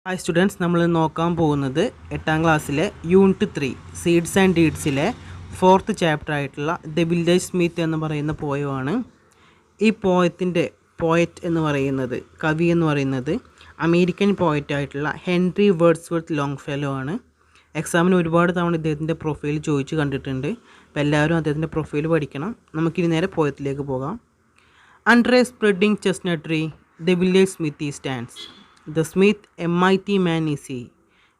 Hi students, നമ്മൾ നോക്കാൻ പോകുന്നത് 8ാം ക്ലാസ്സിലെ യൂണിറ്റ് 3 സീഡ്സ് ആൻഡ് ഡീഡ്സിലെ 4th ചാപ്റ്റർ ആയിട്ടുള്ള ദ വില്ലേജ് സ്മിത്ത് എന്ന് പറയുന്ന പോയമാണ്. ഈ പോയറ്റ് എന്ന് പറയുന്നത്, കവി എന്ന് പറയുന്നത് അമേരിക്കൻ പോയറ്റായിട്ടുള്ള ഹെൻറി വേർഡ്സ്വർത്ത് ലോങ്ഫെല്ലോ ആണ്. എക്സാമിന് ഒരുപാട് തവണ ഇദ്ദേഹത്തിൻ്റെ പ്രൊഫൈൽ ചോദിച്ച് കണ്ടിട്ടുണ്ട്. അപ്പോൾ എല്ലാവരും അദ്ദേഹത്തിൻ്റെ പ്രൊഫൈൽ പഠിക്കണം. നമുക്കിനി നേരെ പോയത്തിലേക്ക് പോകാം. Under A spreading chestnut tree the village Smith stands. The smith, a mighty man is he,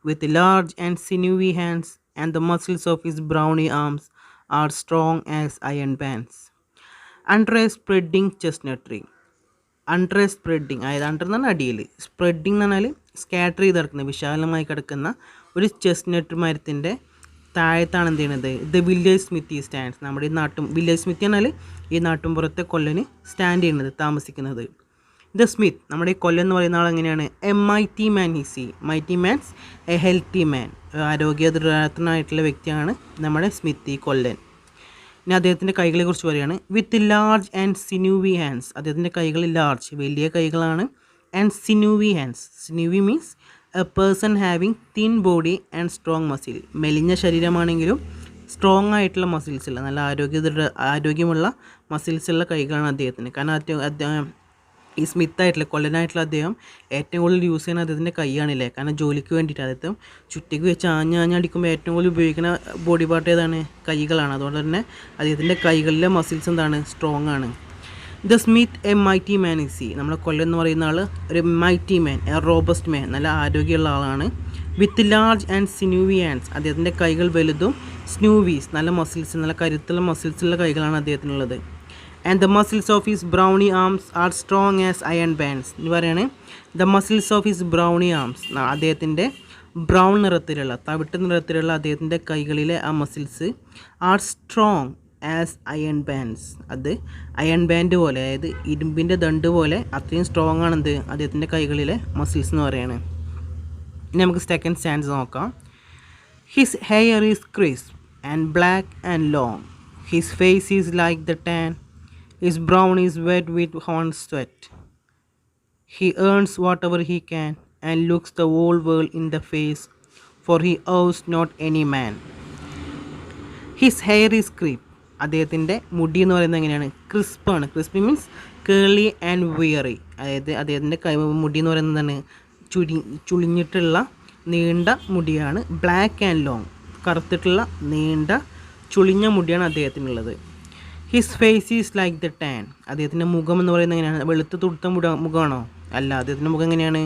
with large and sinewy hands, and the muscles of his brawny arms are strong as iron bands. Under a spreading chestnut tree. Under a spreading, അതായത് under എന്ന് പറഞ്ഞാൽ അടിയിൽ, spreading എന്ന് പറഞ്ഞാൽ scatter ചെയ്ത് കിടക്കുന്ന, വിശാലമായി കിടക്കുന്ന ഒരു ചെസ്റ്റ്നട്ട് മരത്തിൻ്റെ താഴത്താണ് എന്ത് ചെയ്യണത്, ദ വില്ലേജ് സ്മിത്ത് സ്റ്റാൻഡ്സ്. നമ്മുടെ ഈ വില്ലേജ് സ്മിത്ത് പറഞ്ഞാൽ ഈ നാട്ടുംപുറത്തെ കൊല്ലന് സ്റ്റാൻഡ് ചെയ്യുന്നത്, താമസിക്കുന്നത്. ദ സ്മിത്ത്, നമ്മുടെ ഈ കൊല്ലൻ എന്ന് പറയുന്ന ആൾ എങ്ങനെയാണ്? A mighty man is he. Mighty man's a healthy man, ആരോഗ്യദൃഢനായിട്ടുള്ള വ്യക്തിയാണ് നമ്മുടെ സ്മിത്ത്, ഈ കൊല്ലൻ. ഇനി അദ്ദേഹത്തിൻ്റെ കൈകളെ കുറിച്ച് പറയുകയാണ്. With large and sinewy hands. അദ്ദേഹത്തിൻ്റെ കൈകൾ ലാർജ്, വലിയ കൈകളാണ്. And sinewy hands. Sinewy means a person having thin body and strong muscle. മെലിഞ്ഞ ശരീരമാണെങ്കിലും സ്ട്രോങ് ആയിട്ടുള്ള മസിൽസ് ഉള്ള, നല്ല ആരോഗ്യമുള്ള മസിൽസ് ഉള്ള കൈകളാണ് അദ്ദേഹത്തിന്. കാരണം ഈ സ്മിത്തായിട്ടുള്ള കൊല്ലനായിട്ടുള്ള അദ്ദേഹം ഏറ്റവും കൂടുതൽ യൂസ് ചെയ്യുന്ന അദ്ദേഹത്തിൻ്റെ കൈയാണില്ലേ. കാരണം ജോലിക്ക് വേണ്ടിയിട്ട് അദ്ദേഹം ചുറ്റിക്ക് വെച്ച് ആഞ്ഞടിക്കുമ്പോൾ ഏറ്റവും കൂടുതൽ ഉപയോഗിക്കുന്ന ബോഡി പാർട്ട് ഏതാണ്? കൈകളാണ്. അതുകൊണ്ട് തന്നെ അദ്ദേഹത്തിൻ്റെ കൈകളിലെ മസിൽസ് എന്താണ്? സ്ട്രോങ് ആണ്. The smith a mighty man is he. നമ്മുടെ കൊല്ലൻ എന്ന് പറയുന്ന ആൾ ഒരു mighty man, a robust man, നല്ല ആരോഗ്യമുള്ള ആളാണ്. With large and sinewy hands. അദ്ദേഹത്തിൻ്റെ കൈകൾ വലുതും സ്നൂവീസ്, നല്ല മസിൽസ്, നല്ല കരുത്തുള്ള മസിൽസുള്ള കൈകളാണ് അദ്ദേഹത്തിനുള്ളത്. And the muscles of his brawny arms are strong as iron bands എന്ന് പറയുകയാണ്. The muscles of his brawny arms, അദ്ദേഹത്തിൻ്റെ ബ്രൗൺ നിറത്തിലുള്ള, തവിട്ട് നിറത്തിലുള്ള അദ്ദേഹത്തിൻ്റെ കൈകളിലെ ആ muscles R strong as iron bands. അത് അയൺ ബാൻഡ് പോലെ, അതായത് ഇരുമ്പിൻ്റെ ദണ്ട് പോലെ അത്രയും സ്ട്രോങ് ആണെന്ത് അദ്ദേഹത്തിൻ്റെ കൈകളിലെ മസിൽസ് എന്ന് പറയുന്നത്. ഇനി നമുക്ക് സെക്കൻഡ് സ്റ്റാൻസ് നോക്കാം. His hair is crisp and black and long. His face is like the tan. His brown is wet with honest sweat. He earns whatever he can and looks the whole world in the face, for he owes not any man. His hair is crisp. അദ്ദേഹത്തിൻ്റെ മുടി എന്ന് പറയുന്നത് എങ്ങനെയാണ്? ക്രിസ്പാണ്. Crispy means curly and wiry. അതായത് അദ്ദേഹത്തിൻ്റെ മുടി എന്ന് പറയുന്നതാണ് ചുളിഞ്ഞിട്ടുള്ള നീണ്ട മുടിയാണ്. ബ്ലാക്ക് ആൻഡ് ലോങ്, കറുത്തിട്ടുള്ള നീണ്ട ചുളിഞ്ഞ മുടിയാണ് അദ്ദേഹത്തിനുള്ളത്. His face is like the tan. അദ്ദേഹത്തിൻ്റെ മുഖം എന്ന് പറയുന്നത് എങ്ങനെയാണ്? വെളുത്ത് തുടുത്ത മുഖമാണോ? അല്ല, അദ്ദേഹത്തിൻ്റെ മുഖം എങ്ങനെയാണ്?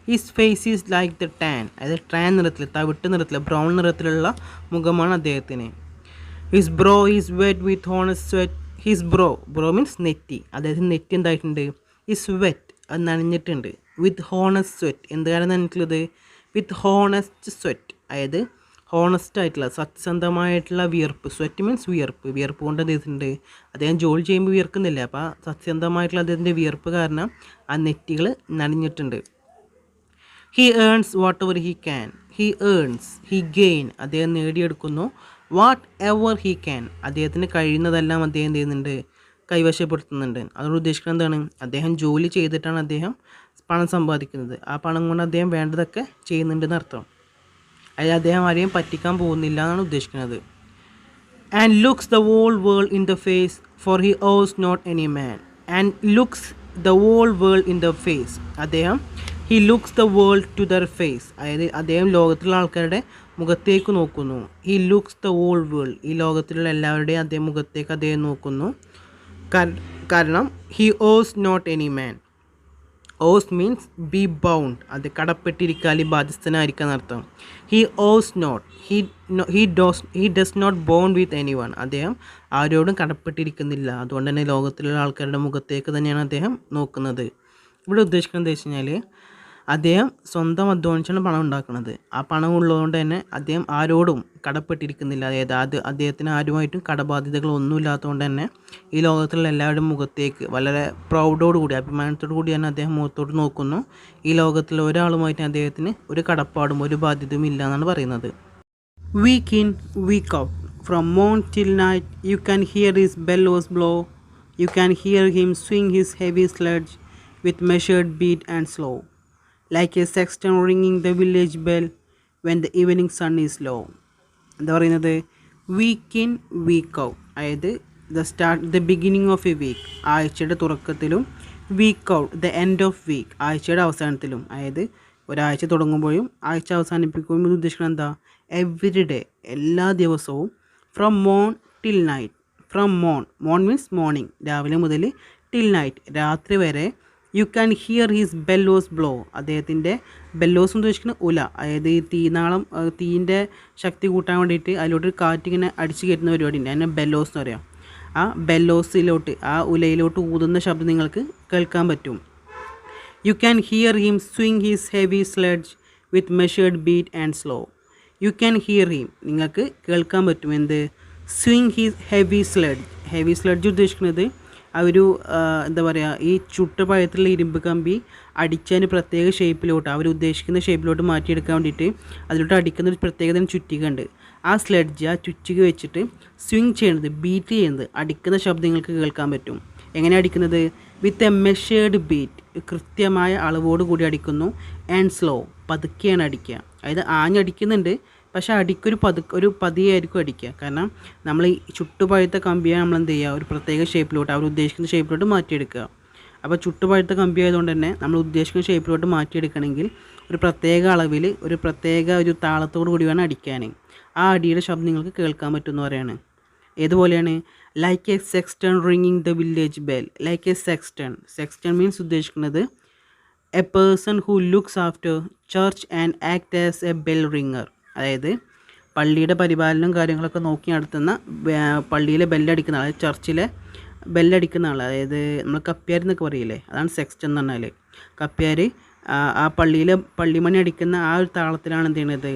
His face is like the tan, അതായത് ടാൻ നിറത്തിൽ, തവിട്ട് നിറത്തിൽ, ബ്രൗൺ നിറത്തിലുള്ള മുഖമാണ് അദ്ദേഹത്തിന്. His brow is wet with honest sweat. His brow means നെറ്റി. അദ്ദേഹത്തിന് നെറ്റി എന്തായിട്ടുണ്ട്? ഈസ് വെറ്റ്, അത് നനഞ്ഞിട്ടുണ്ട്. വിത്ത് ഹോണസ്റ്റ് സ്വെറ്റ്, എന്താണ് നനഞ്ഞിട്ടുള്ളത്? വിത്ത് ഹോണസ്റ്റ് സ്വെറ്റ്, അതായത് ഹോണസ്റ്റ് ആയിട്ടുള്ള, സത്യസന്ധമായിട്ടുള്ള വിയർപ്പ്. സ്വെറ്റ് മീൻസ് വിയർപ്പ് കൊണ്ട് അദ്ദേഹത്തിൻ്റെ, അദ്ദേഹം ജോലി ചെയ്യുമ്പോൾ വിയർക്കുന്നില്ല. അപ്പോൾ സത്യസന്ധമായിട്ടുള്ള അദ്ദേഹത്തിൻ്റെ വിയർപ്പ് കാരണം ആ നെറ്റികൾ നനഞ്ഞിട്ടുണ്ട്. He earns whatever he can. He gain, അദ്ദേഹം നേടിയെടുക്കുന്നു. വാട്ട് എവർ ഹി ക്യാൻ, അദ്ദേഹത്തിന് കഴിയുന്നതെല്ലാം അദ്ദേഹം എന്ത് ചെയ്യുന്നുണ്ട്? കൈവശപ്പെടുത്തുന്നുണ്ട്. അതുകൊണ്ട് ഉദ്ദേശിക്കുന്നത് എന്താണ്? അദ്ദേഹം ജോലി ചെയ്തിട്ടാണ് അദ്ദേഹം പണം സമ്പാദിക്കുന്നത്. ആ പണം കൊണ്ട് അദ്ദേഹം വേണ്ടതൊക്കെ ചെയ്യുന്നുണ്ടെന്ന് അർത്ഥം. അതായത് അദ്ദേഹം ആരെയും പറ്റിക്കാൻ പോകുന്നില്ല എന്നാണ് ഉദ്ദേശിക്കുന്നത്. And looks the whole world in the face, for he owes not any man. And looks the whole world in the face. അദ്ദേഹം he looks the world to their face, അതായത് അദ്ദേഹം ലോകത്തിലുള്ള ആൾക്കാരുടെ മുഖത്തേക്ക് നോക്കുന്നു. He looks the whole world, ഈ ലോകത്തിലുള്ള എല്ലാവരുടെയും അദ്ദേഹം മുഖത്തേക്ക് അദ്ദേഹം നോക്കുന്നു. കാരണം he owes not any man. Owes means be bound, അത് കടപ്പെട്ടിരിക്കുക, അല്ലെങ്കിൽ ബാധ്യസ്ഥനായിരിക്കുക എന്നർത്ഥം. He owes not, he does not bond with any one. അദ്ദേഹം ആരോടും കടപ്പെട്ടിരിക്കുന്നില്ല. അതുകൊണ്ട് തന്നെ ലോകത്തിലുള്ള ആൾക്കാരുടെ മുഖത്തേക്ക് തന്നെയാണ് അദ്ദേഹം നോക്കുന്നത്. ഇവിടെ ഉദ്ദേശിക്കുന്നത് എന്താ വെച്ച് കഴിഞ്ഞാൽ, അദ്ദേഹം സ്വന്തം അധ്വാനിച്ചാണ് പണം ഉണ്ടാക്കുന്നത്. ആ പണം ഉള്ളതുകൊണ്ട് തന്നെ അദ്ദേഹം ആരോടും കടപ്പെട്ടിരിക്കുന്നില്ല. അതായത് അദ്ദേഹത്തിന് ആരുമായിട്ടും കടബാധ്യതകളൊന്നും ഇല്ലാത്തതുകൊണ്ട് തന്നെ ഈ ലോകത്തിലുള്ള എല്ലാവരുടെയും മുഖത്തേക്ക് വളരെ പ്രൗഡോടുകൂടി, അഭിമാനത്തോടു കൂടി തന്നെ അദ്ദേഹം മുഖത്തോട്ട് നോക്കുന്നു. ഈ ലോകത്തിലെ ഒരാളുമായിട്ട് അദ്ദേഹത്തിന് ഒരു കടപ്പാടും ഒരു ബാധ്യതയും ഇല്ല എന്നാണ് പറയുന്നത്. Week in week out, from മോൺ till night, you can hear his bellows blow. You can hear him swing his heavy sledge with measured beat and slow. Like a sexton റിങ്ങിങ് the village bell when the evening sun is low. എന്താ പറയുന്നത്? Week in week out, അതായത് the beginning of a week, ആഴ്ചയുടെ തുടക്കത്തിലും, week out the end of week, ആഴ്ചയുടെ അവസാനത്തിലും. അതായത് ഒരാഴ്ച തുടങ്ങുമ്പോഴും ആഴ്ച അവസാനിപ്പിക്കുമ്പോഴും ഇത് ഉദ്ദേശിക്കുന്നത് എന്താ? എവറി ഡേ, എല്ലാ ദിവസവും. ഫ്രം മോൺ till night, from Mon means morning, രാവിലെ മുതൽ, ടിൽ നൈറ്റ്, രാത്രി വരെ. U can hear his bellows blow, അദ്ദേഹത്തിൻ്റെ ബെല്ലോസ് എന്ന് ഉദ്ദേശിക്കുന്നത് ഉല, അതായത് ഈ തീനാളം, തീൻ്റെ ശക്തി കൂട്ടാൻ വേണ്ടിയിട്ട് അതിലോട്ട് കാറ്റിങ്ങനെ അടിച്ചു കയറ്റുന്ന പരിപാടി ഉണ്ട്, അതിനെ ബെല്ലോസ് എന്ന് പറയാം. ആ ബെല്ലോസിലോട്ട്, ആ ഉലയിലോട്ട് ഊതുന്ന ശബ്ദം നിങ്ങൾക്ക് കേൾക്കാൻ പറ്റും. U can here him swing his heavy sledge with measured beat and slow. U can here him, നിങ്ങൾക്ക് കേൾക്കാൻ പറ്റും എന്ത്? Swing his heavy sledge. Heavy sledge ഉദ്ദേശിക്കുന്നത് ആ ഒരു എന്താ പറയുക, ഈ ചുട്ടുപഴത്തിലുള്ള ഇരുമ്പ് കമ്പി അടിച്ചതിന് പ്രത്യേക ഷേപ്പിലോട്ട്, അവർ ഉദ്ദേശിക്കുന്ന ഷേപ്പിലോട്ട് മാറ്റിയെടുക്കാൻ വേണ്ടിയിട്ട് അതിലോട്ട് അടിക്കുന്ന ഒരു പ്രത്യേകതരം ചുറ്റിക ഉണ്ട്. ആ സ്ലെഡ്ജ്, ആ ചുറ്റിക വെച്ചിട്ട് സ്വിങ് ചെയ്യുന്നത്, ബീറ്റ് ചെയ്യുന്നത്, അടിക്കുന്ന ശബ്ദങ്ങൾക്ക് കേൾക്കാൻ പറ്റും. എങ്ങനെ അടിക്കുന്നത്? വിത്ത് എ മെഷേർഡ് ബീറ്റ്, കൃത്യമായ അളവോട് കൂടി അടിക്കുന്നു. ആൻഡ് സ്ലോ, പതുക്കെയാണ് അടിക്കുക. അതായത് ആഞ്ഞടിക്കുന്നുണ്ട്, പക്ഷേ ഒരു പതിയായിരിക്കും അടിക്കുക. കാരണം നമ്മൾ ഈ ചുട്ടുപഴുത്ത കമ്പിയെ നമ്മൾ എന്ത് ചെയ്യുക? ഒരു പ്രത്യേക ഷേപ്പിലോട്ട്, അവർ ഉദ്ദേശിക്കുന്ന ഷേപ്പിലോട്ട് മാറ്റിയെടുക്കുക. അപ്പോൾ ചുട്ടുപഴുത്ത കമ്പി ആയതുകൊണ്ട് തന്നെ നമ്മൾ ഉദ്ദേശിക്കുന്ന ഷേപ്പിലോട്ട് മാറ്റിയെടുക്കണമെങ്കിൽ ഒരു പ്രത്യേക അളവിൽ, ഒരു താളത്തോടു കൂടി വേണം അടിക്കാൻ. ആ അടിയുടെ ശബ്ദം നിങ്ങൾക്ക് കേൾക്കാൻ പറ്റുമെന്ന് പറയാണ്. ഏതുപോലെയാണ്? ലൈക്ക് എ സെക്സ്റ്റൺ റിങ്ങിങ് the village bell. Like a sexton means ഉദ്ദേശിക്കുന്നത് a person who looks after church and act as a bell ringer. അതായത് പള്ളിയുടെ പരിപാലനം കാര്യങ്ങളൊക്കെ നോക്കി നടത്തുന്ന, പള്ളിയിലെ ബെല്ലടിക്കുന്ന ആൾ, ചർച്ചിലെ ബെല്ലടിക്കുന്ന ആൾ, അതായത് നമ്മൾ കപ്പ്യാർ എന്നൊക്കെ പറയില്ലേ, അതാണ് സെക്സ്റ്റൺ എന്ന് പറഞ്ഞാൽ. കപ്പ്യാർ ആ പള്ളിമണി അടിക്കുന്ന ആ ഒരു താളത്തിലാണ് എന്ത് ചെയ്യുന്നത്?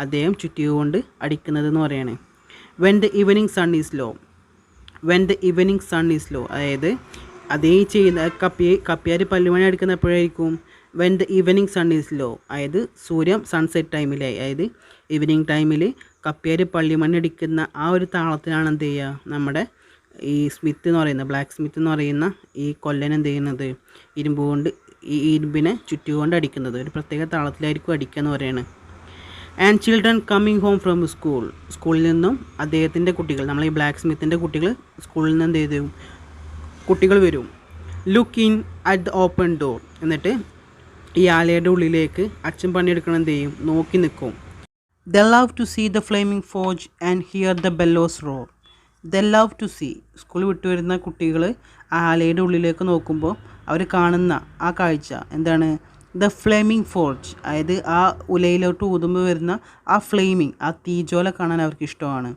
അദ്ദേഹം ചുറ്റിക കൊണ്ട് അടിക്കുന്നതെന്ന് പറയാണ്. When the evening sun is low. When the evening sun is low, അതായത് അതേ ചെയ്യുന്ന കപ്പ്യാർ പള്ളിമണി അടിക്കുന്ന എപ്പോഴായിരിക്കും? When the evening sun is low, അതായത് സൂര്യൻ സൺസെറ്റ് ടൈമിലായി, അതായത് ഈവനിങ് ടൈമിൽ കപ്പ്യാർ പള്ളിമണി അടിക്കുന്ന ആ ഒരു താളത്തിലാണ് എന്ത് ചെയ്യുക? നമ്മുടെ ഈ സ്മിത്ത് എന്ന് പറയുന്ന, ബ്ലാക്ക് സ്മിത്ത് എന്ന് പറയുന്ന ഈ കൊല്ലൻ എന്ത് ചെയ്യുന്നത്? ഈ ഇരുമ്പിനെ ചുറ്റുകൊണ്ട് അടിക്കുന്നത്. ഒരു പ്രത്യേക താളത്തിലായിരിക്കും അടിക്കുക എന്ന് പറയുന്നത്. And children coming home from സ്കൂളിൽ നിന്നും അദ്ദേഹത്തിൻ്റെ കുട്ടികൾ, നമ്മൾ ഈ ബ്ലാക്ക് സ്മിത്തിൻ്റെ കുട്ടികൾ സ്കൂളിൽ നിന്ന് എന്ത് ചെയ്തു? കുട്ടികൾ വരും. Look in at the open door, എന്നിട്ട് ഈ ആലയുടെ ഉള്ളിലേക്ക് അച്ഛൻ പണിയെടുക്കണം എന്ത് ചെയ്യും? നോക്കി നിൽക്കും. They love to see the flaming forge and hear the bellows roar. They love to see, school വിട്ടു വരുന്ന കുട്ടികൾ ആ ആലയുടെ ഉള്ളിലേക്ക് നോക്കുമ്പോൾ അവർ കാണുന്ന ആ കാഴ്ച എന്താണ്? ദ ഫ്ലെയിമിംഗ് ഫോർജ്, അതായത് ആ ഉലയിലോട്ട് ഊതുമ്പോൾ വരുന്ന ആ ഫ്ലെയിമിംഗ്, ആ തീജ്വാല കാണാൻ അവർക്ക് ഇഷ്ടമാണ്.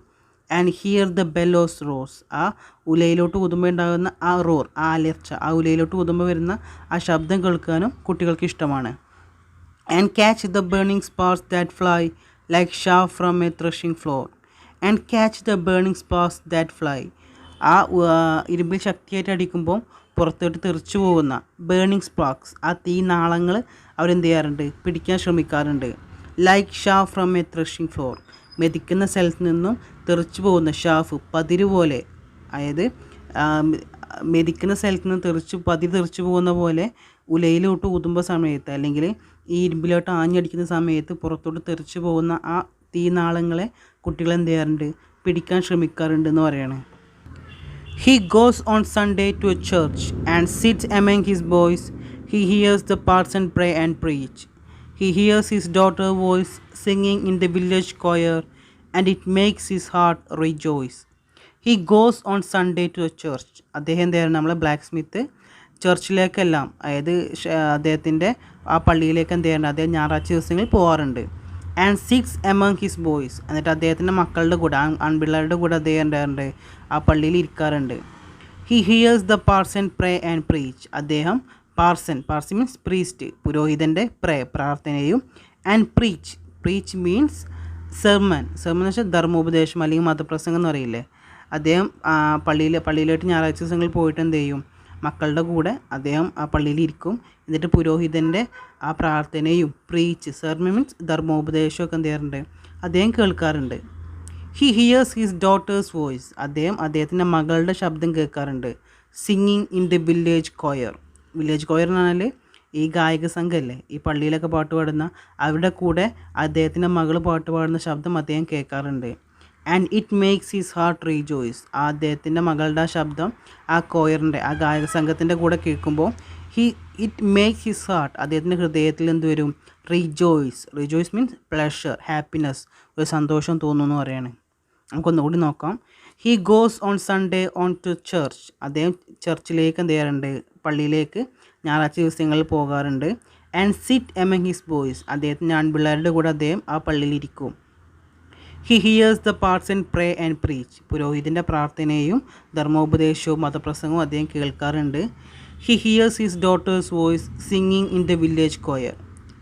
And hear the bellows rose, ആ ഉലയിലോട്ട് ഊതുമ്പോൾ ഉണ്ടാകുന്ന ആ റോർ, ആ അലർച്ച, ആ ഉലയിലോട്ട് ഊതുമ്പോൾ വരുന്ന ആ ശബ്ദം കേൾക്കാനും കുട്ടികൾക്ക് ഇഷ്ടമാണ്. And catch the burning Sparks that fly like chaff from a threshing floor. And catch the burning Sparks that fly, ആ ഇരുമ്പിൽ ശക്തിയായിട്ട് അടിക്കുമ്പോൾ പുറത്തോട്ട് തെറിച്ചു പോകുന്ന ബേണിംഗ് സ്പാർക്സ്, ആ തീ നാളങ്ങൾ അവരെന്ത് ചെയ്യാറുണ്ട്? പിടിക്കാൻ ശ്രമിക്കാറുണ്ട്. Like chaff from a threshing floor, മെതിക്കുന്ന സ്ഥലത്ത് നിന്നും തെറിച്ചു പോകുന്ന ഷാഫ്, പതിര് പോലെ, അതായത് മെതിക്കുന്ന സ്ഥലത്ത് നിന്ന് തെറിച്ചു പോകുന്ന പോലെ ഉലയിലോട്ട് ഊതുമ്പോൾ സമയത്ത്, അല്ലെങ്കിൽ ഈ ഇരുമ്പിലോട്ട് ആഞ്ഞടിക്കുന്ന സമയത്ത് പുറത്തോട്ട് തെറിച്ചു പോകുന്ന ആ തീനാളങ്ങളെ കുട്ടികൾ എന്ത് ചെയ്യാറുണ്ട്? പിടിക്കാൻ ശ്രമിക്കാറുണ്ട് എന്ന് പറയാണ്. He goes on Sunday to a church and sits among his boys. He hears the parson pray and preach. He hears his daughter's voice singing in the village choir, and it makes his heart rejoice. He goes on Sunday to a church. അദ്ദേഹം എന്തായിരുന്നു? നമ്മളെ black Smith ചർച്ചിലേക്കെല്ലാം, അതായത് അദ്ദേഹത്തിൻ്റെ ആ പള്ളിയിലേക്ക് എന്ത് ചെയ്യാറുണ്ട്? അദ്ദേഹം ഞായറാഴ്ച ദിവസങ്ങളിൽ പോകാറുണ്ട്. And six among his boys, എന്നിട്ട് അദ്ദേഹത്തിൻ്റെ മക്കളുടെ കൂടെ, ആൺപിള്ളേരുടെ കൂടെ അദ്ദേഹം എന്താറുണ്ട്? ആ പള്ളിയിൽ ഇരിക്കാറുണ്ട്. He hears the parson pray and preach, അദ്ദേഹം പാർസൺ മീൻസ് പ്രീസ്റ്റ്, പുരോഹിതൻ്റെ പ്രാർത്ഥനയും, ആൻഡ് പ്രീച്ച് മീൻസ് സെർമൺ എന്ന് വെച്ചാൽ ധർമ്മോപദേശം അല്ലെങ്കിൽ മതപ്രസംഗം എന്ന് പറയില്ലേ. അദ്ദേഹം പള്ളിയിലോട്ട് ഞായറാഴ്ച ദിവസങ്ങളിൽ പോയിട്ട് എന്ത് ചെയ്യും? മക്കളുടെ കൂടെ അദ്ദേഹം ആ പള്ളിയിൽ ഇരിക്കും. എന്നിട്ട് പുരോഹിതൻ്റെ ആ പ്രാർത്ഥനയും സെർമൺ മീൻസ് ധർമ്മോപദേശമൊക്കെ എന്ത് ചെയ്യാറുണ്ട്? അദ്ദേഹം കേൾക്കാറുണ്ട്. He hears his daughter's voice, അദ്ദേഹത്തിൻ്റെ മകളുടെ ശബ്ദം കേൾക്കാറുണ്ട്. Singing in the village choir എന്ന് പറഞ്ഞാൽ ഈ ഗായക സംഘമല്ലേ ഈ പള്ളിയിലൊക്കെ പാട്ട് പാടുന്ന അവരുടെ കൂടെ അദ്ദേഹത്തിൻ്റെ മകൾ പാട്ട് പാടുന്ന ശബ്ദം അദ്ദേഹം കേൾക്കാറുണ്ട്. And it makes his heart rejoice. ആ അദ്ദേഹത്തിൻ്റെ മകളുടെ ആ ശബ്ദം ആ കോയറിൻ്റെ ആ ഗായക സംഘത്തിൻ്റെ കൂടെ കേൾക്കുമ്പോൾ ഇറ്റ് മേക്സ് ഹിസ് ഹാർട്ട് അദ്ദേഹത്തിൻ്റെ ഹൃദയത്തിൽ എന്ത് വരും? റീജോയ്സ് മീൻസ് പ്ലഷർ, ഹാപ്പിനെസ്, ഒരു സന്തോഷം തോന്നുന്നു പറയാണ്. നമുക്കൊന്നുകൂടി നോക്കാം. He goes on Sunday on to church. അദ്ദേഹം ചർച്ചിലേക്ക് എന്ത് ചെയ്യാറുണ്ട്? പള്ളിയിലേക്ക് ഞായറാഴ്ച ദിവസങ്ങളിൽ പോകാറുണ്ട്. And sit among his boys. അദ്ദേഹത്തിൻ്റെ ആൺപിള്ളേരുടെ കൂടെ അദ്ദേഹം ആ പള്ളിയിലിരിക്കും. He hears the parts and pray and preach. പുരോഹിതൻ്റെ പ്രാർത്ഥനയും ധർമ്മോപദേശവും മതപ്രസംഗവും അദ്ദേഹം കേൾക്കാറുണ്ട്. He hears his daughter's voice singing in the village choir.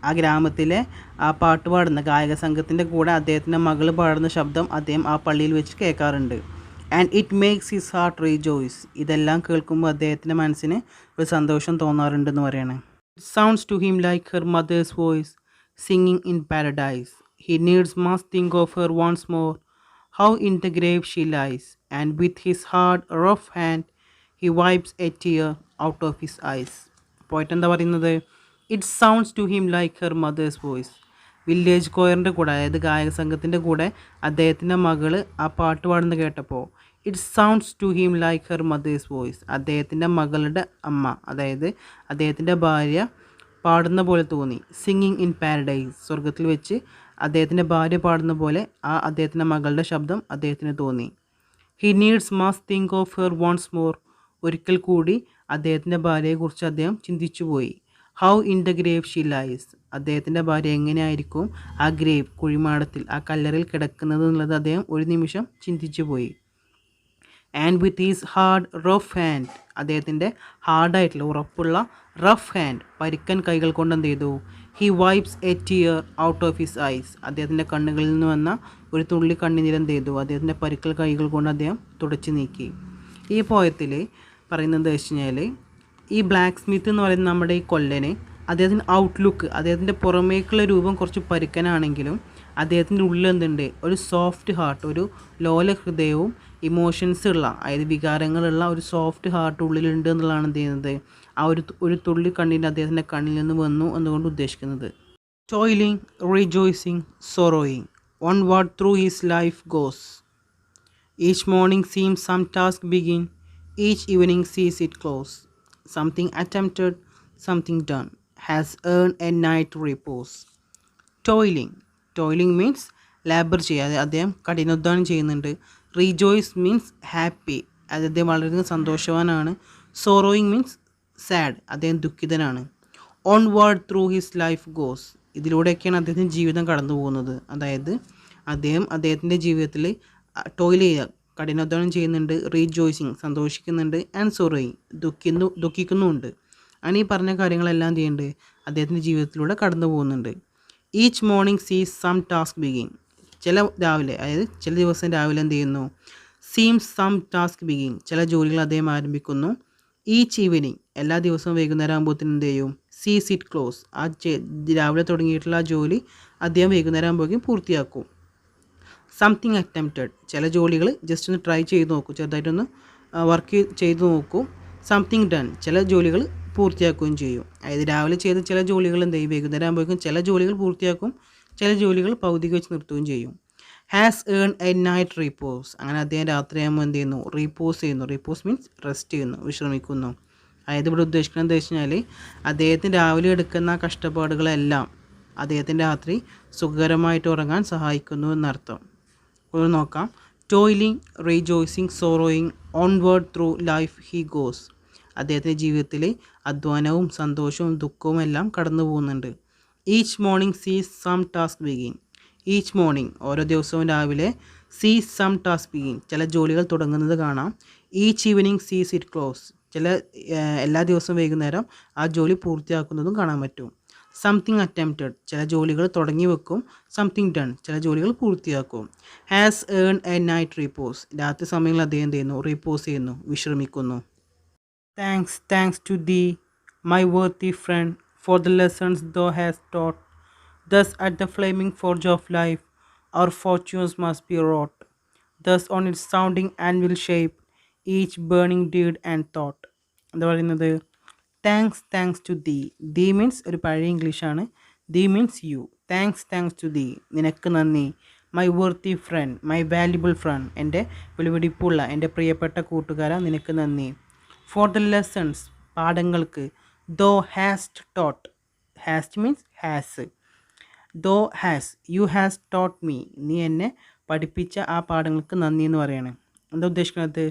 ആ ഗ്രാമത്തിലെ ആ പാട്ട് പാടുന്ന ഗായക സംഘത്തിൻ്റെ കൂടെ അദ്ദേഹത്തിൻ്റെ മകൾ പാടുന്ന ശബ്ദം അദ്ദേഹം ആ പള്ളിയിൽ വെച്ച് കേൾക്കാറുണ്ട്. And it makes his heart rejoice. ഇതെല്ലാം കേൾക്കുമ്പോൾ അദ്ദേഹത്തിൻ്റെ മനസ്സിന് ഒരു സന്തോഷം തോന്നാറുണ്ടെന്ന് പറയണേ. It sounds to him like her mother's voice singing in paradise. He needs must think of her once more, how in the grave she lies, and with his hard, rough hand, he wipes a tear out of his eyes. പോയിട്ട് എന്താ പറയുന്നത്? It sounds to him like her mother's voice. Village കോയറിൻ്റെ കൂടെ, അതായത് ഗായക സംഘത്തിൻ്റെ കൂടെ അദ്ദേഹത്തിൻ്റെ മകൾ ആ പാട്ട് പാടുന്നത് കേട്ടപ്പോൾ it sounds to him like her mother's voice. അദ്ദേഹത്തിൻ്റെ മകളുടെ അമ്മ, അതായത് അദ്ദേഹത്തിൻ്റെ ഭാര്യ പാടുന്ന പോലെ തോന്നി. Singing in paradise. സ്വർഗത്തിൽ വെച്ച് അദ്ദേഹത്തിൻ്റെ ഭാര്യ പാടുന്ന പോലെ ആ അദ്ദേഹത്തിൻ്റെ മകളുടെ ശബ്ദം അദ്ദേഹത്തിന് തോന്നി. He needs must think of her once more. ഒരിക്കൽ കൂടി അദ്ദേഹത്തിൻ്റെ ഭാര്യയെക്കുറിച്ച് അദ്ദേഹം ചിന്തിച്ചു പോയി. How in the grave she lies. അദ്ദേഹത്തിൻ്റെ ഭാര്യ എങ്ങനെയായിരിക്കും ആ ഗ്രേവ്, കുഴിമാടത്തിൽ, ആ കല്ലറിൽ കിടക്കുന്നത് എന്നുള്ളത് അദ്ദേഹം ഒരു നിമിഷം ചിന്തിച്ചു പോയി. And with his hard rough hand. അദ്ദേഹത്തിൻ്റെ ഹാർഡായിട്ടുള്ള ഉറപ്പുള്ള റഫ് ഹാൻഡ്, പരുക്കൻ കൈകൾ കൊണ്ട് എന്ത് ചെയ്തു? He wipes A tear out of his eyes. അദ്ദേഹത്തിൻ്റെ കണ്ണുകളിൽ നിന്ന് വന്ന ഒരു തുള്ളി കണ്ണുനീർ എന്ത് ചെയ്തു? അദ്ദേഹത്തിൻ്റെ പരുക്കൽ കൈകൾ കൊണ്ട് അദ്ദേഹം തുടച്ചു നീക്കി. ഈ പോയത്തിൽ പറയുന്നത് വെച്ച് കഴിഞ്ഞാൽ ഈ ബ്ലാക്ക് സ്മിത്ത് എന്ന് പറയുന്ന നമ്മുടെ ഈ കൊല്ലന് അദ്ദേഹത്തിൻ്റെ ഔട്ട്ലുക്ക്, അദ്ദേഹത്തിൻ്റെ പുറമേക്കുള്ള രൂപം കുറച്ച് പരുക്കനാണെങ്കിലും അദ്ദേഹത്തിൻ്റെ ഉള്ളിൽ എന്തുണ്ട്? ഒരു സോഫ്റ്റ് ഹാർട്ട്, ഒരു ലോല ഹൃദയവും ഇമോഷൻസ് ഉള്ള, അതായത് വികാരങ്ങളുള്ള ഒരു സോഫ്റ്റ് ഹാർട്ട് ഉള്ളിലുണ്ട് എന്നുള്ളതാണ് എന്ത് ചെയ്യുന്നത്? ആ ഒരു തുള്ളി കണ്ണീർ അദ്ദേഹത്തിൻ്റെ കണ്ണിൽ നിന്ന് വന്നു എന്നുകൊണ്ട് ഉദ്ദേശിക്കുന്നത്. ടോയിലിംഗ്, rejoicing, സോറോയിങ്, onward through his life goes. Each morning seems some task begin, each evening sees it close. Something attempted, something done, has earned a night repose. Toiling means labour ചെയ്യുക, അദ്ദേഹം കഠിനാധ്വാനം ചെയ്യുന്നുണ്ട്. റീജോയ്സ് മീൻസ് ഹാപ്പി, അദ്ദേഹം വളരെ സന്തോഷവാനാണ്. സോറോയിങ് means sad, അദ്ദേഹം ദുഃഖിതനാണ്. Onward through his life goes. ഇതിലൂടെയൊക്കെയാണ് അദ്ദേഹത്തിൻ്റെ ജീവിതം കടന്നു പോകുന്നത്. അതായത് അദ്ദേഹത്തിൻ്റെ ജീവിതത്തിൽ ടോയിൽ ചെയ്യുക, കഠിനാധ്വാനം ചെയ്യുന്നുണ്ട്. റീജോയ്സിങ് സന്തോഷിക്കുന്നുണ്ട്. ആൻഡ് സോറോയിങ് ദുഃഖിക്കുന്നുമുണ്ട്. അങ്ങനെ ഈ പറഞ്ഞ കാര്യങ്ങളെല്ലാം ചെയ്യുന്നുണ്ട് അദ്ദേഹത്തിൻ്റെ ജീവിതത്തിലൂടെ കടന്നു പോകുന്നുണ്ട്. Each morning sees some task begin. ചില ദിവസം രാവിലെ എന്ത് ചെയ്യുന്നു? സീംസ് സം ടാസ്ക് ബിഗിൻ, ചില ജോലികൾ അദ്ദേഹം ആരംഭിക്കുന്നു. ഈച്ച് ഈവനിങ്, എല്ലാ ദിവസവും വൈകുന്നേരം ആകുമ്പോഴത്തേനും എന്ത് ചെയ്യും? സീസ് ഇറ്റ് ക്ലോസ്, രാവിലെ തുടങ്ങിയിട്ടുള്ള ആ ജോലി അദ്ദേഹം വൈകുന്നേരം ആകുമ്പോഴേക്കും പൂർത്തിയാക്കും. സംതിങ് അറ്റംപ്റ്റഡ്, ചില ജോലികൾ ജസ്റ്റ് ഒന്ന് ട്രൈ ചെയ്ത് നോക്കും, ചെറുതായിട്ടൊന്ന് വർക്ക് ചെയ്ത് നോക്കും. സംതിങ് ഡൺ, ചില ജോലികൾ പൂർത്തിയാക്കുകയും ചെയ്യും. അതായത് രാവിലെ ചെയ്ത ചില ജോലികൾ എന്ത് ചെയ്യും? വൈകുന്നേരം ആകുമ്പോഴേക്കും ചില ജോലികൾ പൂർത്തിയാക്കും, ചില ജോലികൾ പകുതിക്ക് വെച്ച് നിർത്തുകയും ചെയ്യും. ഹാസ് ഏൺ എ നൈറ്റ് റീപ്പോസ്, അങ്ങനെ അദ്ദേഹം രാത്രിയാകുമ്പോൾ എന്ത് ചെയ്യുന്നു? റീപ്പോസ് ചെയ്യുന്നു. റീപ്പോസ് മീൻസ് റെസ്റ്റ് ചെയ്യുന്നു, വിശ്രമിക്കുന്നു. അതായത് ഇവിടെ ഉദ്ദേശിക്കുന്നത് എന്താ വെച്ച് കഴിഞ്ഞാൽ അദ്ദേഹത്തിന് രാവിലെ എടുക്കുന്ന കഷ്ടപ്പാടുകളെല്ലാം അദ്ദേഹത്തിൻ്റെ രാത്രി സുഖകരമായിട്ട് ഉറങ്ങാൻ സഹായിക്കുന്നു എന്നർത്ഥം. ഒന്ന് നോക്കാം. Toiling, rejoicing, sorrowing, onward through life he goes. അദ്ദേഹത്തിൻ്റെ ജീവിതത്തിൽ അധ്വാനവും സന്തോഷവും ദുഃഖവും എല്ലാം കടന്നു പോകുന്നുണ്ട്. Each morning sees some task begin. Each morning, ഓരോ ദിവസവും രാവിലെ. സീസ് സം ടാസ്ക് ബിഗിൻ, ചില ജോലികൾ തുടങ്ങുന്നത് കാണാം. ഈച്ച് ഈവനിങ് സീസ് ഇറ്റ് ക്ലോസ്, എല്ലാ ദിവസവും വൈകുന്നേരം ആ ജോലി പൂർത്തിയാക്കുന്നതും കാണാൻ പറ്റും. സംതിങ് അറ്റംപ്റ്റഡ്, ചില ജോലികൾ തുടങ്ങി വെക്കും. സംതിങ് ഡൺ, ചില ജോലികൾ പൂർത്തിയാക്കും. ഹാസ് ഏൺ എ നൈറ്റ് റീപ്പോസ്, രാത്രി സമയങ്ങളിൽ അദ്ദേഹം ചെയ്യുന്നു? റീപ്പോസ് ചെയ്യുന്നു, വിശ്രമിക്കുന്നു. Thanks to thee, my worthy friend, for the lessons thou hast taught. Thus at the flaming forge of life, our fortunes must be wrought. Thus on its sounding anvil shape, each burning deed and thought. എന്താ പറയുന്നത്? Thanks to ദീ. ദീ means ഒരു പഴയ ഇംഗ്ലീഷാണ്. ദീ means you. Thanks to thee, നിനക്ക് നന്ദി. My worthy friend, my valuable friend, എൻ്റെ വിലപിടിപ്പുള്ള എൻ്റെ പ്രിയപ്പെട്ട കൂട്ടുകാരാ നിനക്ക് നന്ദി. ഫോർ ദ ലെസൺസ്, പാഠങ്ങൾക്ക്. Thou hast taught, hast means has. Thou has, you has taught me, നീ എന്നെ പഠിപ്പിച്ച ആ പാഠങ്ങൾക്ക് നന്ദി എന്ന് പറയാണ്. എന്താ ഉദ്ദേശിക്കുന്നത്?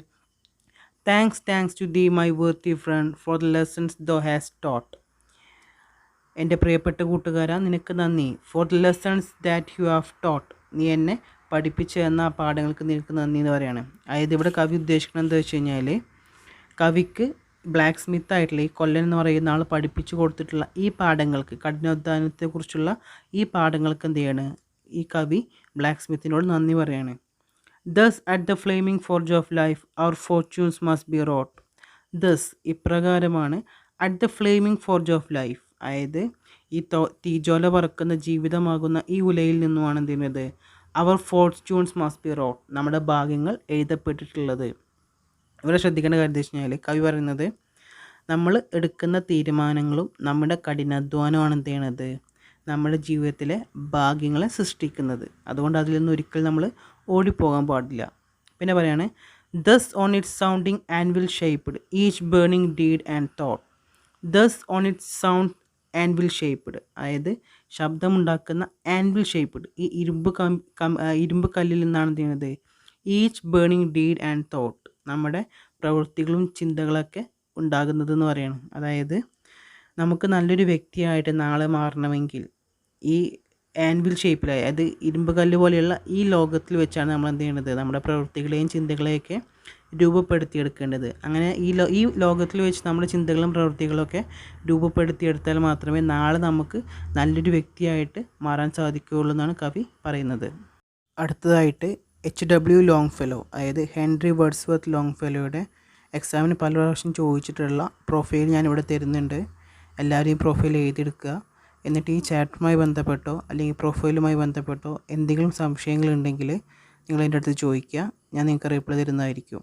Thanks to the my worthy friend for the lessons thou has taught. എൻ്റെ പ്രിയപ്പെട്ട കൂട്ടുകാരാ നിനക്ക് നന്ദി. For the lessons that you have taught, നീ എന്നെ പഠിപ്പിച്ചു തന്ന ആ പാഠങ്ങൾക്ക് നിനക്ക് നന്ദി എന്ന് പറയാണ്. അതായത് ഇവിടെ കവി ഉദ്ദേശിക്കുന്നത് എന്താ വെച്ച് കഴിഞ്ഞാൽ, കവിക്ക് ബ്ലാക്ക് സ്മിത്ത് ആയിട്ടുള്ള ഈ കൊല്ലൻ എന്ന് പറയുന്ന ആൾ പഠിപ്പിച്ചു കൊടുത്തിട്ടുള്ള ഈ പാഠങ്ങൾക്ക്, കഠിനാധ്വാനത്തെക്കുറിച്ചുള്ള ഈ പാഠങ്ങൾക്ക് എന്ത് ചെയ്യാണ്, ഈ കവി ബ്ലാക്ക് സ്മിത്തിനോട് നന്ദി പറയാണ്. Thus at the flaming forge of life our fortunes must be wrought. Thus ഇപ്രകാരമാണ് at the flaming forge of life, അതായത് ഈ തീജ്വാല പറക്കുന്ന ജീവിതമാകുന്ന ഈ ഉലയിൽ നിന്നുമാണ് എന്ത് ചെയ്യുന്നത്, അവർ ഫോർച്യൂൺസ് മസ്റ്റ് ബി റോട്ട്, നമ്മുടെ ഭാഗ്യങ്ങൾ എഴുതപ്പെട്ടിട്ടുള്ളത്. ഇവിടെ ശ്രദ്ധിക്കേണ്ട കാര്യം എന്താ വെച്ച് കഴിഞ്ഞാൽ, കവി പറയുന്നത് നമ്മൾ എടുക്കുന്ന തീരുമാനങ്ങളും നമ്മുടെ കഠിനാധ്വാനമാണ് എന്ത് ചെയ്യണത്, നമ്മുടെ ജീവിതത്തിലെ ഭാഗ്യങ്ങളെ സൃഷ്ടിക്കുന്നത്. അതുകൊണ്ട് അതിൽ നിന്ന് ഒരിക്കലും നമ്മൾ ഓടിപ്പോകാൻ പാടില്ല. പിന്നെ പറയാണ്, thus on its sounding and will shaped each burning deed and thought. Thus on its sound and will shaped, അതായത് ശബ്ദമുണ്ടാക്കുന്ന ആൻഡ് വിൽ ഷേപ്പ്ഡ്, ഈ ഇരുമ്പ് കല്ലിൽ നിന്നാണ് എന്ത് ചെയ്യുന്നത്, each burning deed and thought, നമ്മുടെ പ്രവൃത്തികളും ചിന്തകളൊക്കെ ഉണ്ടാകുന്നതെന്ന് പറയാണ്. അതായത് നമുക്ക് നല്ലൊരു വ്യക്തിയായിട്ട് നാളെ മാറണമെങ്കിൽ ഈ ആൻവിൽ ഷേപ്പിലായി, അതായത് ഇരുമ്പ് കല്ല് പോലെയുള്ള ഈ ലോകത്തിൽ വെച്ചാണ് നമ്മൾ എന്ത് ചെയ്യേണ്ടത്, നമ്മുടെ പ്രവൃത്തികളെയും ചിന്തകളെയൊക്കെ രൂപപ്പെടുത്തിയെടുക്കേണ്ടത്. അങ്ങനെ ഈ ലോകത്തിൽ വെച്ച് നമ്മുടെ ചിന്തകളും പ്രവൃത്തികളൊക്കെ രൂപപ്പെടുത്തിയെടുത്താൽ മാത്രമേ നാളെ നമുക്ക് നല്ലൊരു വ്യക്തിയായിട്ട് മാറാൻ സാധിക്കുകയുള്ളൂ എന്നാണ് കവി പറയുന്നത്. അടുത്തതായിട്ട് HW ലോങ്ഫെല്ലോ, അതായത് ഹെൻറി വേർഡ്സ്വർത്ത് ലോങ്ഫെല്ലോയുടെ എക്സാമിന് പല പ്രാവശ്യം ചോദിച്ചിട്ടുള്ള പ്രൊഫൈൽ ഞാനിവിടെ തരുന്നുണ്ട്. എല്ലാവരും ഈ പ്രൊഫൈൽ എഴുതിയെടുക്കുക. എന്നിട്ട് ഈ ചാപ്റ്ററുമായി ബന്ധപ്പെട്ടോ അല്ലെങ്കിൽ പ്രൊഫൈലുമായി ബന്ധപ്പെട്ടോ എന്തെങ്കിലും സംശയങ്ങളുണ്ടെങ്കിൽ നിങ്ങൾ എൻ്റെ അടുത്ത് ചോദിക്കുക, ഞാൻ നിങ്ങൾക്ക് റിപ്ലൈ തരുന്നതായിരിക്കും.